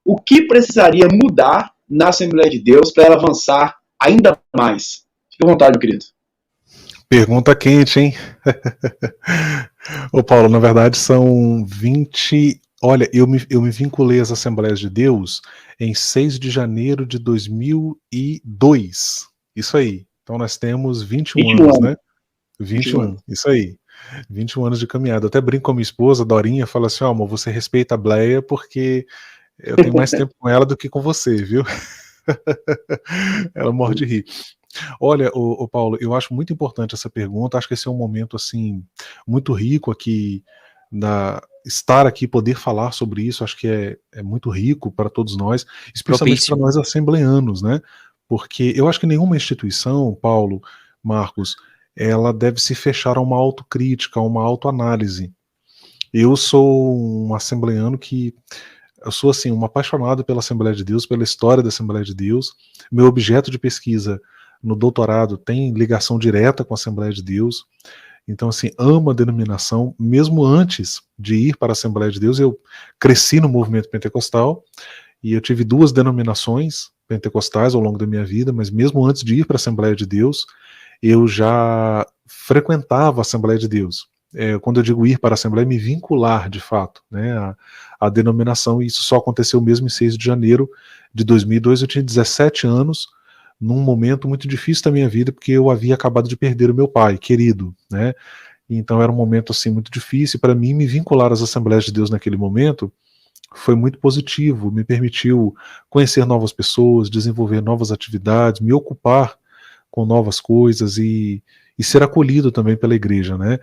o que precisaria mudar na Assembleia de Deus para ela avançar ainda mais? Fique à vontade, meu querido. Pergunta quente, hein? Ô Paulo, na verdade são 20... Olha, eu me vinculei às Assembleias de Deus em 6 de janeiro de 2002. Isso aí. Então nós temos 21 anos, né? 21, isso aí. 21 anos de caminhada. Eu até brinco com a minha esposa, Dorinha, fala assim, amor, você respeita a Bleia porque eu tenho mais tempo com ela do que com você, viu? Ela morre de rir. Olha, o Paulo, eu acho muito importante essa pergunta, acho que esse é um momento, assim, muito rico aqui, estar aqui, poder falar sobre isso, acho que é muito rico para todos nós, especialmente para nós assembleanos, né? Porque eu acho que nenhuma instituição, Paulo, Marcos, ela deve se fechar a uma autocrítica, a uma autoanálise. Eu sou um assembleano eu sou, assim, um apaixonado pela Assembleia de Deus, pela história da Assembleia de Deus. Meu objeto de pesquisa no doutorado tem ligação direta com a Assembleia de Deus. Então, assim, amo a denominação. Mesmo antes de ir para a Assembleia de Deus, eu cresci no movimento pentecostal e eu tive 2 denominações pentecostais ao longo da minha vida, mas mesmo antes de ir para a Assembleia de Deus, eu já frequentava a Assembleia de Deus. Quando eu digo ir para a Assembleia, me vincular de fato, né, a denominação, e isso só aconteceu mesmo em 6 de janeiro de 2002, eu tinha 17 anos, num momento muito difícil da minha vida, porque eu havia acabado de perder o meu pai, querido, né, então era um momento assim muito difícil, para mim me vincular às Assembleias de Deus naquele momento foi muito positivo, me permitiu conhecer novas pessoas, desenvolver novas atividades, me ocupar com novas coisas e ser acolhido também pela igreja, né.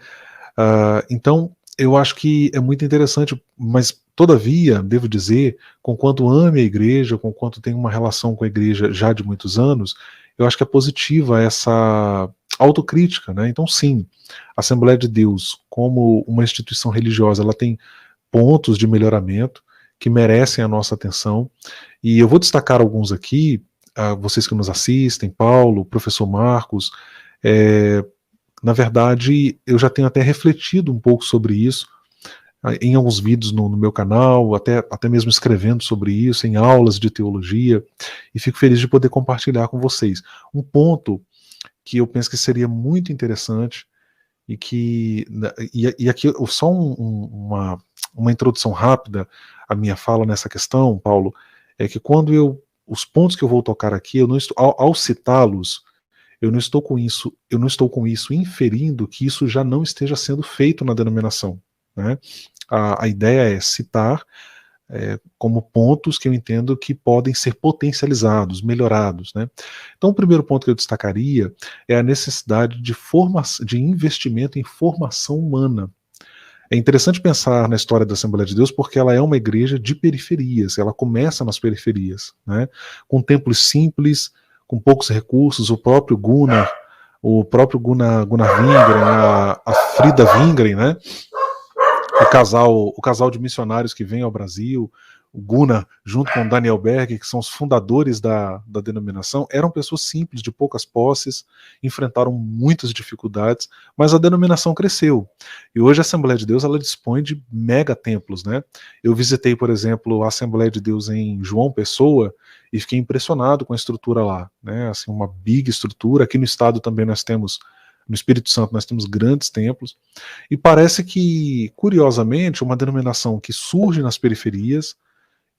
Então, eu acho que é muito interessante, mas todavia, devo dizer, conquanto ame a igreja, conquanto tenho uma relação com a igreja já de muitos anos, eu acho que é positiva essa autocrítica, né? Então, sim, a Assembleia de Deus, como uma instituição religiosa, ela tem pontos de melhoramento que merecem a nossa atenção, e eu vou destacar alguns aqui, vocês que nos assistem, Paulo, professor Marcos, na verdade, eu já tenho até refletido um pouco sobre isso, em alguns vídeos no meu canal, até mesmo escrevendo sobre isso, em aulas de teologia, e fico feliz de poder compartilhar com vocês. Um ponto que eu penso que seria muito interessante, e aqui só uma introdução rápida à minha fala nessa questão, Paulo, é que os pontos que eu vou tocar aqui, eu não estou, ao citá-los, eu não estou com isso inferindo que isso já não esteja sendo feito na denominação, né? A ideia é citar como pontos que eu entendo que podem ser potencializados, melhorados, né? Então o primeiro ponto que eu destacaria é a necessidade de investimento em formação humana. É interessante pensar na história da Assembleia de Deus porque ela é uma igreja de periferias, ela começa nas periferias, né? Com templos simples, com poucos recursos, o próprio Gunnar Wingren, a Frida Wingren, né? O casal de missionários que vem ao Brasil, o Gunnar, junto com o Daniel Berg, que são os fundadores da denominação, eram pessoas simples, de poucas posses, enfrentaram muitas dificuldades, mas a denominação cresceu. E hoje a Assembleia de Deus ela dispõe de mega templos, né? Eu visitei, por exemplo, a Assembleia de Deus em João Pessoa e fiquei impressionado com a estrutura lá, né? Assim, uma big estrutura. Aqui no estado também nós temos, no Espírito Santo nós temos grandes templos, e parece que, curiosamente, uma denominação que surge nas periferias,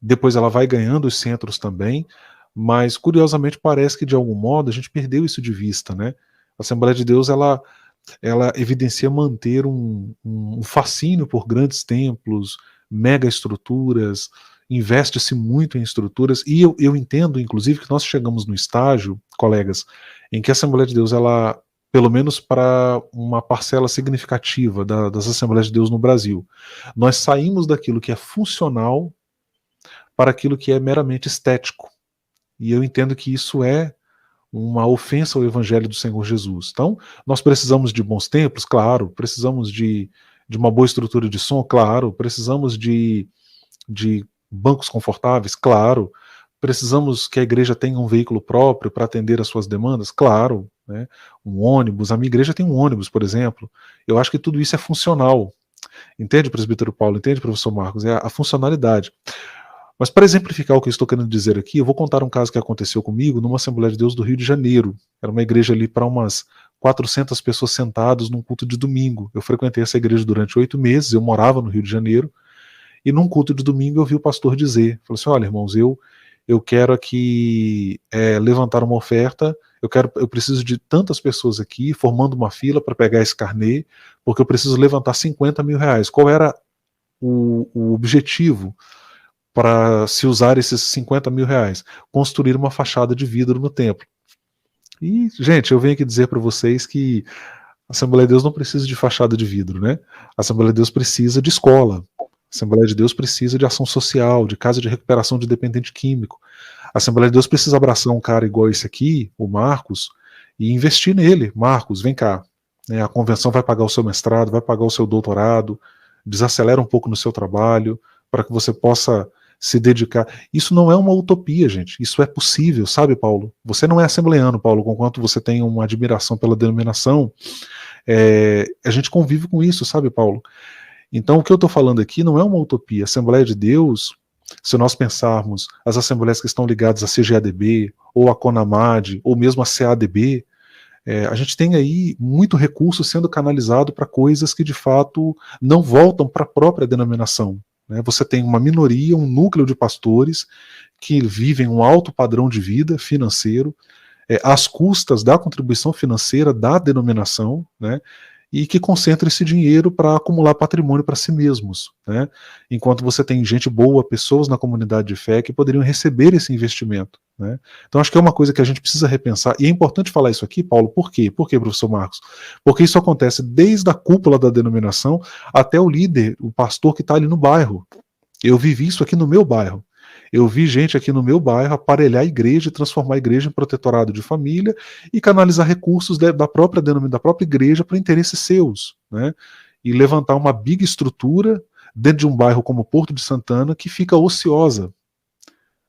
depois ela vai ganhando os centros também, mas curiosamente parece que de algum modo a gente perdeu isso de vista, né? A Assembleia de Deus ela evidencia manter um fascínio por grandes templos, mega estruturas, investe-se muito em estruturas, e eu entendo, inclusive, que nós chegamos no estágio, colegas, em que a Assembleia de Deus, ela, pelo menos para uma parcela significativa das Assembleias de Deus no Brasil, nós saímos daquilo que é funcional para aquilo que é meramente estético. E eu entendo que isso é uma ofensa ao Evangelho do Senhor Jesus. Então, nós precisamos de bons templos? Claro. Precisamos de uma boa estrutura de som? Claro. Precisamos de bancos confortáveis? Claro. Precisamos que a igreja tenha um veículo próprio para atender às suas demandas? Claro. Né? Um ônibus. A minha igreja tem um ônibus, por exemplo. Eu acho que tudo isso é funcional. Entende, presbítero Paulo? Entende, professor Marcos? É a funcionalidade. Mas para exemplificar o que eu estou querendo dizer aqui, eu vou contar um caso que aconteceu comigo numa Assembleia de Deus do Rio de Janeiro. Era uma igreja ali para umas 400 pessoas sentadas num culto de domingo. Eu frequentei essa igreja durante 8 meses, eu morava no Rio de Janeiro, e num culto de domingo eu vi o pastor dizer, falou assim, olha irmãos, eu quero aqui levantar uma oferta, eu preciso de tantas pessoas aqui, formando uma fila para pegar esse carnê, porque eu preciso levantar 50 mil reais. Qual era o objetivo para se usar esses 50 mil reais? Construir uma fachada de vidro no templo. E, gente, eu venho aqui dizer para vocês que a Assembleia de Deus não precisa de fachada de vidro, né? A Assembleia de Deus precisa de escola. A Assembleia de Deus precisa de ação social, de casa de recuperação de dependente químico. A Assembleia de Deus precisa abraçar um cara igual esse aqui, o Marcos, e investir nele. Marcos, vem cá. A convenção vai pagar o seu mestrado, vai pagar o seu doutorado, desacelera um pouco no seu trabalho, para que você possa se dedicar. Isso não é uma utopia, gente. Isso é possível, sabe, Paulo? Você não é assembleano, Paulo, conquanto você tem uma admiração pela denominação. A gente convive com isso, sabe, Paulo? Então, o que eu estou falando aqui não é uma utopia. A Assembleia de Deus, se nós pensarmos as assembleias que estão ligadas à CGADB, ou à CONAMAD, ou mesmo à CADB, a gente tem aí muito recurso sendo canalizado para coisas que de fato não voltam para a própria denominação. Né? Você tem uma minoria, um núcleo de pastores que vivem um alto padrão de vida financeiro, às custas da contribuição financeira da denominação, né? E que concentra esse dinheiro para acumular patrimônio para si mesmos, né? Enquanto você tem gente boa, pessoas na comunidade de fé que poderiam receber esse investimento, né? Então acho que é uma coisa que a gente precisa repensar, e é importante falar isso aqui, Paulo, por quê? Por quê, professor Marcos? Porque isso acontece desde a cúpula da denominação até o líder, o pastor que está ali no bairro. Eu vivi isso aqui no meu bairro. Eu vi gente aqui no meu bairro aparelhar a igreja e transformar a igreja em protetorado de família e canalizar recursos da própria igreja para interesses seus, né? E levantar uma big estrutura dentro de um bairro como Porto de Santana que fica ociosa.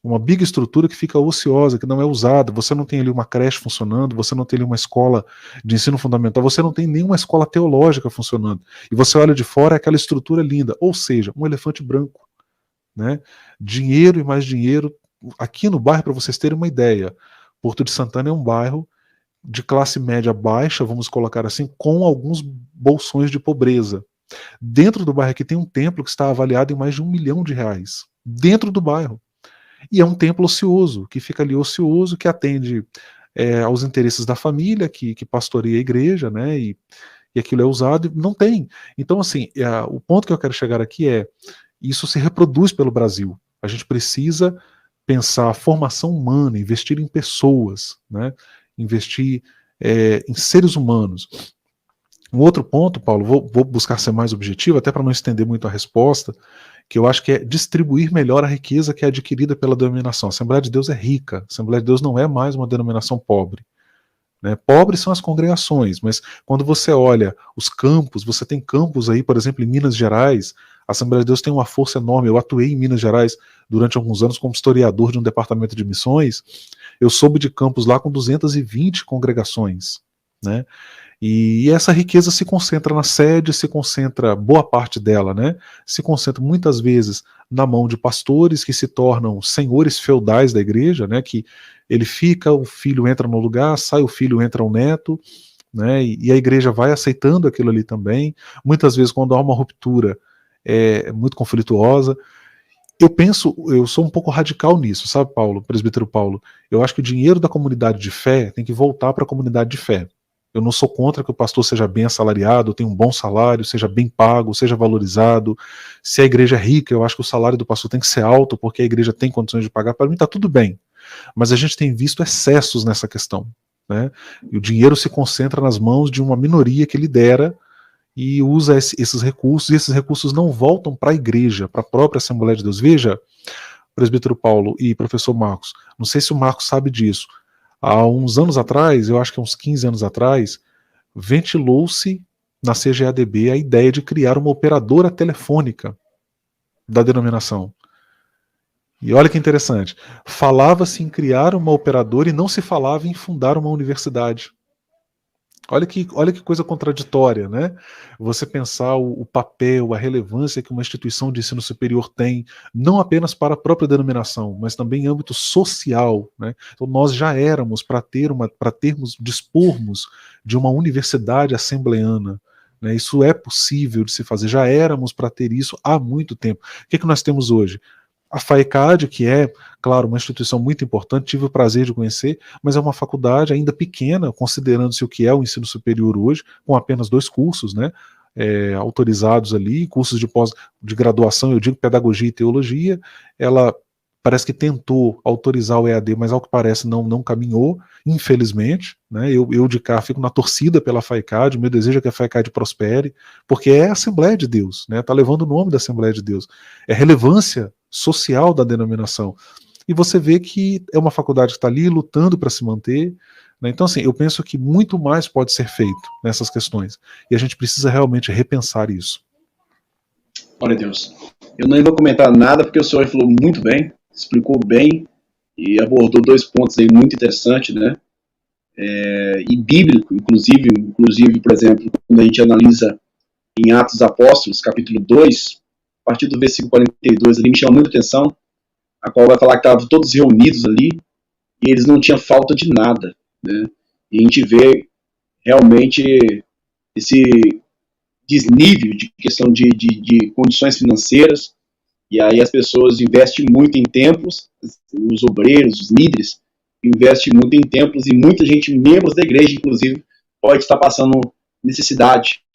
Uma big estrutura que fica ociosa, que não é usada. Você não tem ali uma creche funcionando, você não tem ali uma escola de ensino fundamental, você não tem nenhuma escola teológica funcionando. E você olha de fora, é aquela estrutura linda, ou seja, um elefante branco. Né? Dinheiro e mais dinheiro. Aqui no bairro, para vocês terem uma ideia, Porto de Santana é um bairro de classe média baixa, vamos colocar assim, com alguns bolsões de pobreza. Dentro do bairro aqui tem um templo que está avaliado em mais de R$1 milhão. Dentro do bairro. E é um templo ocioso, que fica ali ocioso, que atende aos interesses da família, que pastoreia a igreja, né? E aquilo é usado, e não tem. Então, assim, o ponto que eu quero chegar aqui é: isso se reproduz pelo Brasil. A gente precisa pensar a formação humana, investir em pessoas, né? Investir em seres humanos. Um outro ponto, Paulo, vou buscar ser mais objetivo, até para não estender muito a resposta, que eu acho que é distribuir melhor a riqueza que é adquirida pela denominação. A Assembleia de Deus é rica, a Assembleia de Deus não é mais uma denominação pobre. Né? Pobres são as congregações, mas quando você olha os campos, você tem campos aí, por exemplo, em Minas Gerais. A Assembleia de Deus tem uma força enorme. Eu atuei em Minas Gerais durante alguns anos como historiador de um departamento de missões. Eu soube de campos lá com 220 congregações, né? E essa riqueza se concentra na sede, se concentra, boa parte dela, né? Se concentra muitas vezes na mão de pastores que se tornam senhores feudais da igreja, né? Que ele fica, o filho entra no lugar, sai o filho, entra o neto, né? E a igreja vai aceitando aquilo ali também. Muitas vezes, quando há uma ruptura, é muito conflituosa. Eu sou um pouco radical nisso, sabe, Paulo, presbítero Paulo? Eu acho que o dinheiro da comunidade de fé tem que voltar para a comunidade de fé. Eu não sou contra que o pastor seja bem assalariado, tenha um bom salário, seja bem pago, seja valorizado. Se a igreja é rica, eu acho que o salário do pastor tem que ser alto, porque a igreja tem condições de pagar. Para mim está tudo bem. Mas a gente tem visto excessos nessa questão, né? E o dinheiro se concentra nas mãos de uma minoria que lidera e usa esses recursos, e esses recursos não voltam para a igreja, para a própria Assembleia de Deus. Veja, presbítero Paulo e professor Marcos, não sei se o Marcos sabe disso, há uns anos atrás, eu acho que há uns 15 anos atrás, ventilou-se na CGADB a ideia de criar uma operadora telefônica da denominação. E olha que interessante, falava-se em criar uma operadora e não se falava em fundar uma universidade. Olha que coisa contraditória, né? Você pensar o papel, a relevância que uma instituição de ensino superior tem, não apenas para a própria denominação, mas também em âmbito social, né? Então nós já éramos para termos, dispormos de uma universidade assembleana, né? Isso é possível de se fazer. Já éramos para ter isso há muito tempo. O que é que nós temos hoje? A FAECAD, que é, claro, uma instituição muito importante, tive o prazer de conhecer, mas é uma faculdade ainda pequena, considerando-se o que é o ensino superior hoje, com apenas 2 cursos, né, autorizados ali, cursos de de graduação, eu digo pedagogia e teologia. Ela parece que tentou autorizar o EAD, mas ao que parece não caminhou, infelizmente, né, eu de cá fico na torcida pela FAECAD, o meu desejo é que a FAECAD prospere, porque é a Assembleia de Deus, né, tá levando o nome da Assembleia de Deus, é relevância social da denominação. E você vê que é uma faculdade que está ali lutando para se manter, né? Então, assim, eu penso que muito mais pode ser feito nessas questões. E a gente precisa realmente repensar isso. Glória a Deus. Eu nem vou comentar nada, porque o senhor falou muito bem, explicou bem e abordou 2 pontos aí muito interessantes, né? E bíblico, inclusive, por exemplo, quando a gente analisa em Atos dos Apóstolos, capítulo 2, a partir do versículo 42, ali me chama muita atenção, a qual vai falar que estavam todos reunidos ali e eles não tinham falta de nada, né? E a gente vê realmente esse desnível de questão de condições financeiras, e aí as pessoas investem muito em templos, os obreiros, os líderes, investem muito em templos, e muita gente, membros da igreja, inclusive, pode estar passando necessidade,